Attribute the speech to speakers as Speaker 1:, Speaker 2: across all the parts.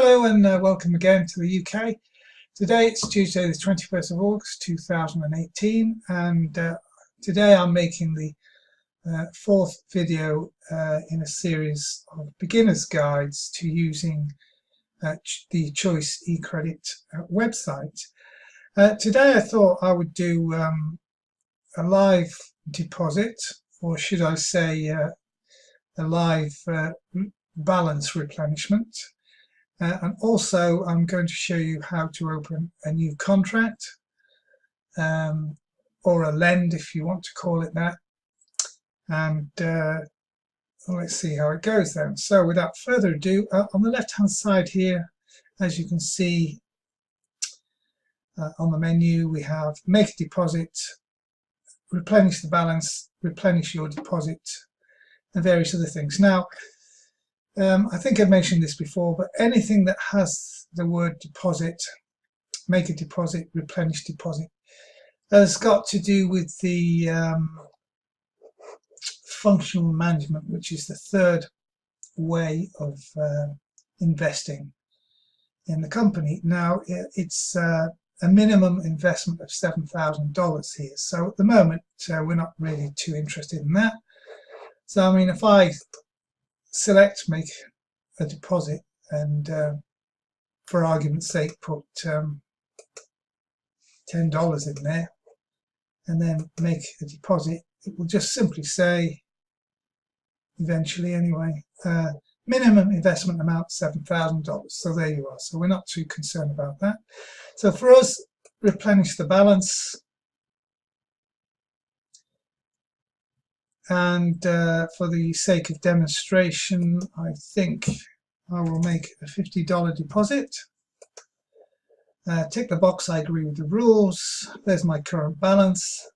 Speaker 1: Hello and welcome again to the UK. Today it's Tuesday the 21st of August 2018 and today I'm making the fourth video in a series of beginner's guides to using the Choice eCredit website. Today I thought I would do a live deposit, or should I say a live balance replenishment. And also I'm going to show you how to open a new contract, or a lend if you want to call it that. And let's see how it goes then. So without further ado, on the left hand side here, as you can see on the menu, we have make a deposit, replenish the balance, replenish your deposit, and various other things. Now I think I've mentioned this before, but anything that has the word deposit, make a deposit, replenish deposit, has got to do with the functional management, which is the third way of investing in the company. Now, it's a minimum investment of $7,000 here. So at the moment, we're not really too interested in that. So, I mean, if I select make a deposit and for argument's sake put $10 in there and then make a deposit, it will just simply say, eventually anyway, minimum investment amount $7,000. So there you are. So we're not too concerned about that. So for us, replenish the balance. And for the sake of demonstration, I think I will make a $50 deposit. Tick the box, I agree with the rules. There's my current balance.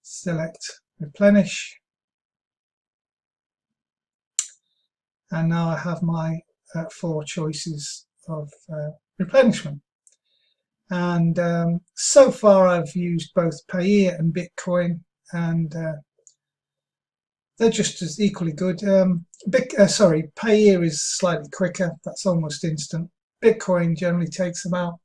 Speaker 1: Select replenish. And now I have my 4 choices of replenishment. And so far I've used both Payeer and Bitcoin, and they're just as equally good. Payeer is slightly quicker. That's almost instant. Bitcoin generally takes about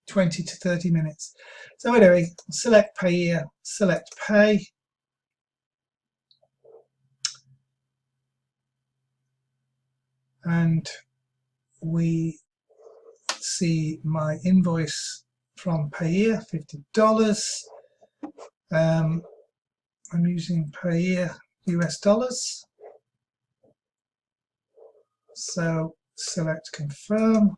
Speaker 1: 20 to 30 minutes. So anyway, select Payeer, select Pay. And we see my invoice from Payeer, $50. I'm using Payeer US dollars. So select confirm.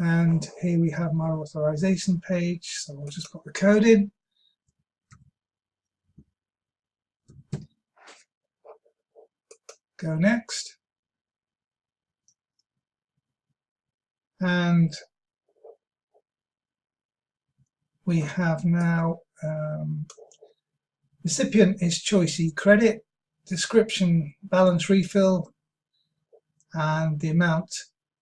Speaker 1: And here we have my authorization page. So I'll just put the code in. Go next. And we have now recipient is Choice eCredit, description balance refill, and the amount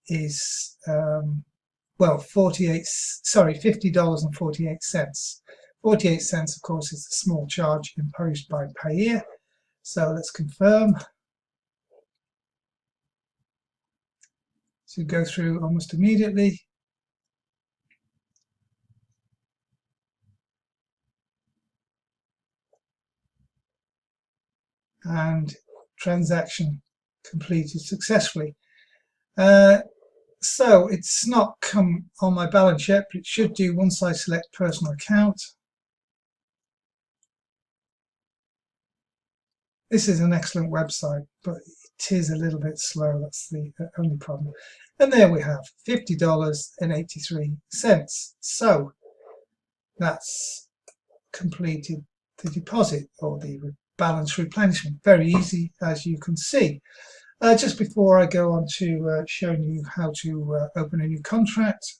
Speaker 1: is $50.48. 48 cents, of course, is the small charge imposed by Payeer. So let's confirm. So go through almost immediately. And transaction completed successfully. So it's not come on my balance yet, but it should do once I select personal account. This is an excellent website, but it is a little bit slow. That's the only problem. And there we have $50.83. So that's completed the deposit, or the balance replenishment. Very easy, as you can see. Just before I go on to showing you how to open a new contract,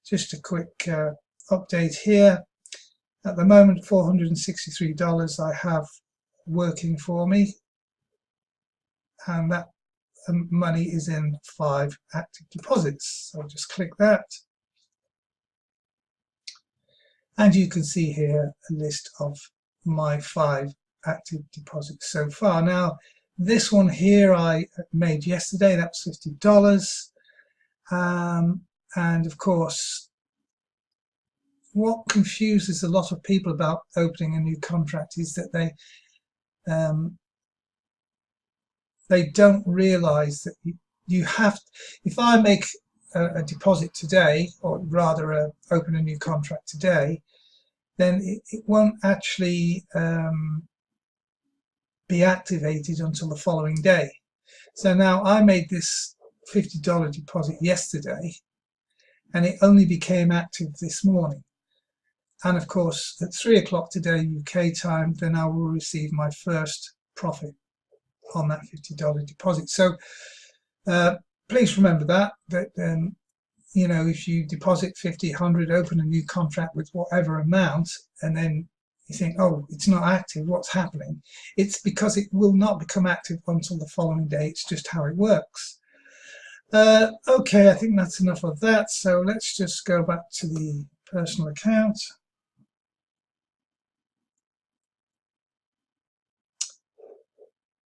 Speaker 1: just a quick update here. At the moment, $463 I have working for me, and that money is in 5 active deposits. So I'll just click that. And you can see here a list of my 5 active deposits so far. Now, this one here I made yesterday, that was $50. And of course, what confuses a lot of people about opening a new contract is that they don't realize that you have, if I make a deposit today, or rather open a new contract today, then it won't actually be activated until the following day. So now I made this $50 deposit yesterday, and it only became active this morning. And of course, at 3 o'clock today UK time, then I will receive my first profit on that $50 deposit. So please remember that you know, if you deposit 50, 100, open a new contract with whatever amount, and then you think, oh, it's not active, what's happening? It's because it will not become active until the following day. It's just how it works. Okay, I think that's enough of that. So let's just go back to the personal account.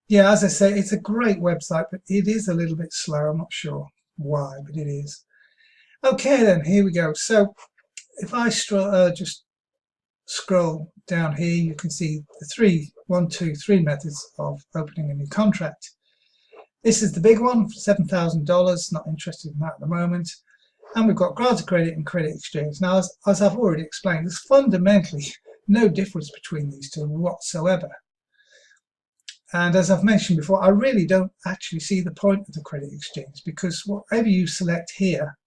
Speaker 1: Yeah, as I say, it's a great website, but it is a little bit slow. I'm not sure why, but it is. Okay, then here we go. So if I just scroll down here, you can see the three methods of opening a new contract. This is the big one, $7,000. Not interested in that at the moment. And we've got granted credit and credit exchange. Now, as I've already explained, there's fundamentally no difference between these two whatsoever. And as I've mentioned before, I really don't actually see the point of the credit exchange, because whatever you select here,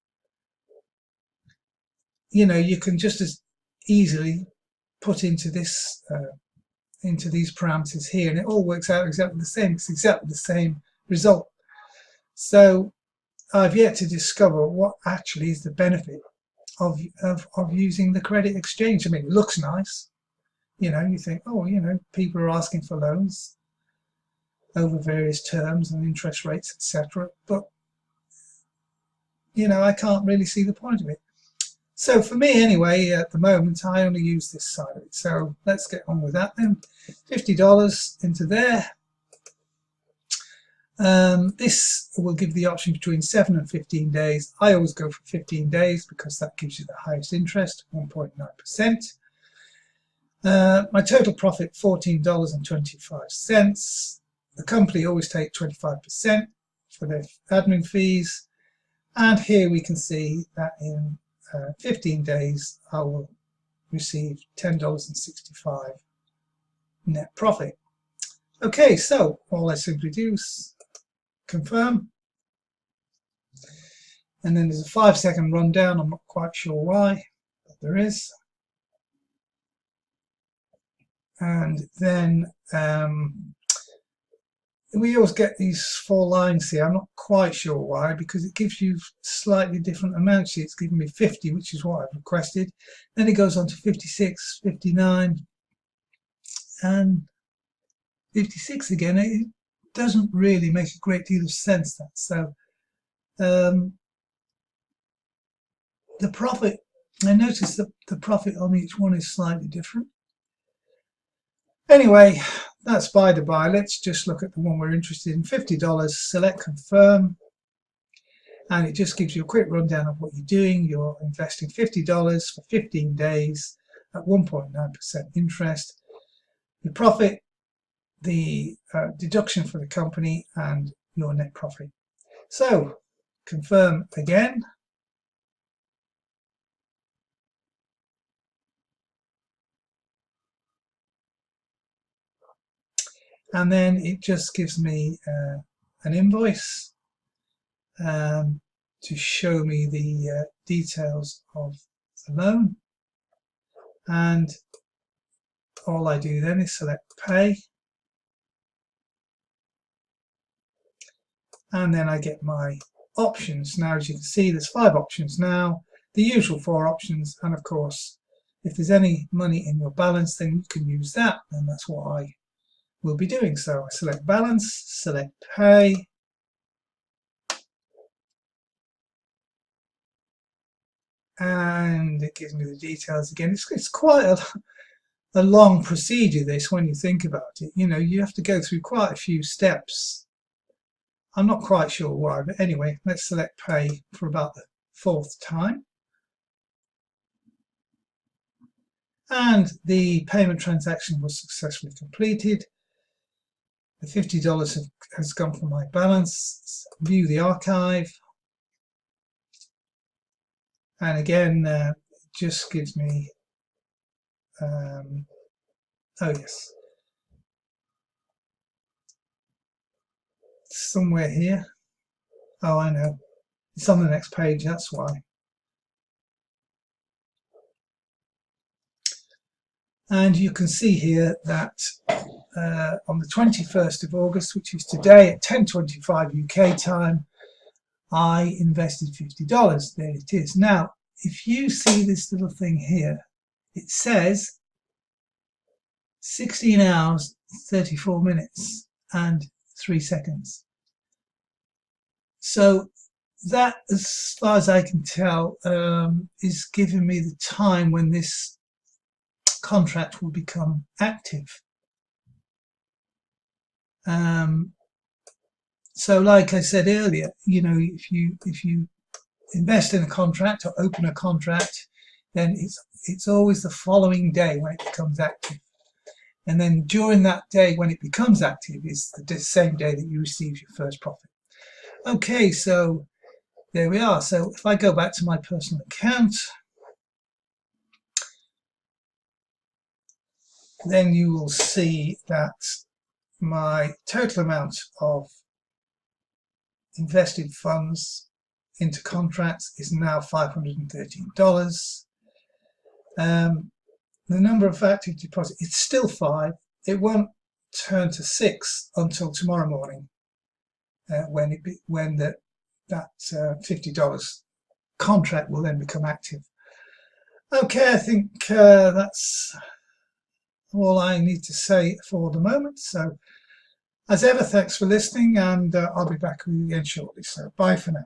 Speaker 1: you know, you can just as easily put into this into these parameters here, and it all works out exactly the same. It's exactly the same result. So I've yet to discover what actually is the benefit of using the credit exchange. I mean, it looks nice. You know, you think, oh, you know, people are asking for loans over various terms and interest rates, etc. But, you know, I can't really see the point of it. So for me anyway, at the moment, I only use this side of it. So let's get on with that then. $50 into there. This will give the option between 7 and 15 days. I always go for 15 days because that gives you the highest interest, 1.9%. My total profit, $14.25. The company always take 25% for their admin fees. And here we can see that in 15 days, I will receive $10.65 net profit. Okay, so all I simply do is confirm. And then there's a 5-second rundown. I'm not quite sure why, but there is. And then we always get these 4 lines here. I'm not quite sure why, because it gives you slightly different amounts. It's given me 50, which is what I've requested. Then it goes on to 56, 59, and 56 again. It doesn't really make a great deal of sense, that. So the profit, I noticed that the profit on each one is slightly different. Anyway, that's by the by. Let's just look at the one we're interested in. $50, select confirm, and it just gives you a quick rundown of what you're doing. You're investing $50 for 15 days at 1.9% interest. Your profit, the deduction for the company, and your net profit. So confirm again. And then it just gives me an invoice to show me the details of the loan. And all I do then is select pay. And then I get my options. Now, as you can see, there's 5 options now, the usual 4 options. And of course, if there's any money in your balance, then you can use that. And that's what I will be doing. So I select balance, select pay, and it gives me the details again. It's quite a long procedure, this, when you think about it. You know, you have to go through quite a few steps. I'm not quite sure why, but anyway, let's select pay for about the 4th time. And the payment transaction was successfully completed. The $50 has gone from my balance. View the archive. And again, it just gives me, oh yes, somewhere here. Oh, I know. It's on the next page, that's why. And you can see here that on the 21st of August, which is today at 10:25 UK time, I invested $50. There it is. Now, if you see this little thing here, it says 16 hours, 34 minutes and 3 seconds. So that, as far as I can tell, is giving me the time when this contract will become active. So like I said earlier, you know, if you invest in a contract or open a contract, then it's always the following day when it becomes active. And then during that day when it becomes active is the same day that you receive your first profit. Okay, so there we are. So if I go back to my personal account, then you will see that my total amount of invested funds into contracts is now $513. The number of active deposits, it's still 5. It won't turn to 6 until tomorrow morning, when that $50 contract will then become active. Okay, I think that's all I need to say for the moment. So as ever, thanks for listening, and I'll be back with you again shortly. So bye for now.